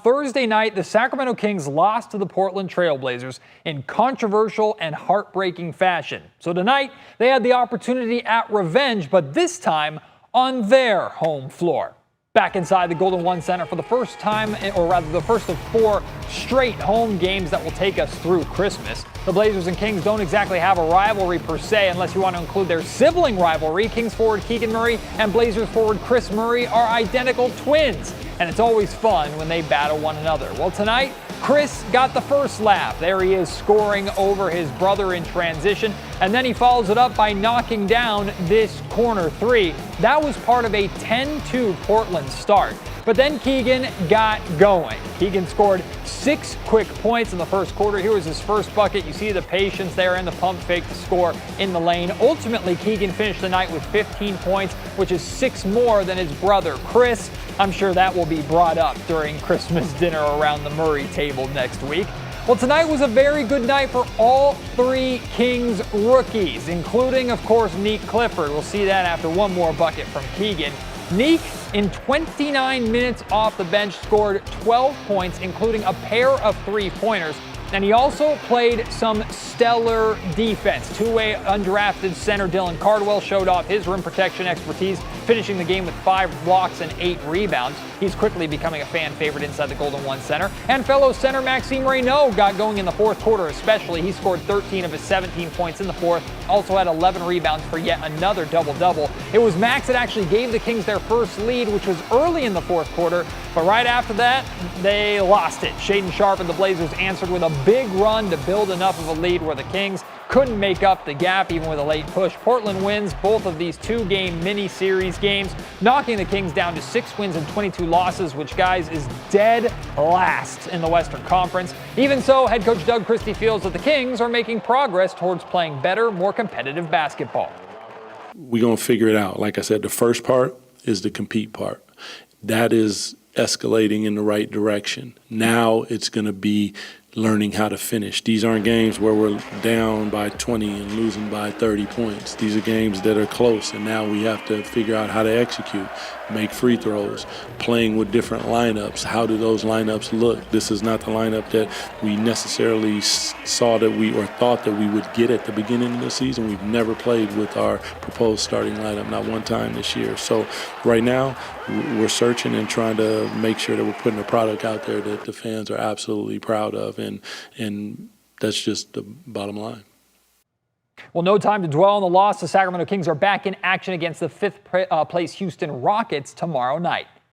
Thursday night, the Sacramento Kings lost to the Portland Trail Blazers in controversial and heartbreaking fashion. So tonight, they had the opportunity at revenge, but this time on their home floor. Back inside the Golden One Center for the first time, or rather the first of 4 straight home games that will take us through Christmas. The Blazers and Kings don't exactly have a rivalry per se, unless you want to include their sibling rivalry. Kings forward Keegan Murray and Blazers forward Chris Murray are identical twins, and it's always fun when they battle one another. Well, tonight, Chris got the first laugh. There he is scoring over his brother in transition, and then he follows it up by knocking down this corner 3. That was part of a 10-2 Portland start. But then Keegan got going. Keegan scored 6 quick points in the first quarter. Here was his first bucket. You see the patience there and the pump fake to score in the lane. Ultimately, Keegan finished the night with 15 points, which is 6 more than his brother Chris. I'm sure that will be brought up during Christmas dinner around the Murray table next week. Well, tonight was a very good night for all 3 Kings rookies, including, of course, Neek Clifford. We'll see that after one more bucket from Keegan. Neek, in 29 minutes off the bench, scored 12 points, including a pair of 3-pointers. And he also played some stellar defense. Two-way undrafted center Dylan Cardwell showed off his rim protection expertise, finishing the game with 5 blocks and 8 rebounds. He's quickly becoming a fan favorite inside the Golden One Center. And fellow center Maxime Reynaud got going in the fourth quarter especially. He scored 13 of his 17 points in the fourth, also had 11 rebounds for yet another double-double. It was Max that actually gave the Kings their first lead, which was early in the fourth quarter, but right after that, they lost it. Shaedon Sharpe and the Blazers answered with a big run to build enough of a lead where the Kings couldn't make up the gap even with a late push. Portland wins both of these 2-game mini-series games, knocking the Kings down to 6 wins and 22 losses, which, guys, is dead last in the Western Conference. Even so, head coach Doug Christie feels that the Kings are making progress towards playing better, more competitive basketball. We're going to figure it out. Like I said, the first part is the compete part. That is escalating in the right direction. Now it's going to be learning how to finish. These aren't games where we're down by 20 and losing by 30 points. These are games that are close, and now we have to figure out how to execute, make free throws, playing with different lineups. How do those lineups look? This is not the lineup that we necessarily saw that we or thought that we would get at the beginning of the season. We've never played with our proposed starting lineup, not one time this year. So right now, we're searching and trying to make sure that we're putting a product out there that the fans are absolutely proud of, and that's just the bottom line. Well, no time to dwell on the loss. The Sacramento Kings are back in action against the 5th place Houston Rockets tomorrow night.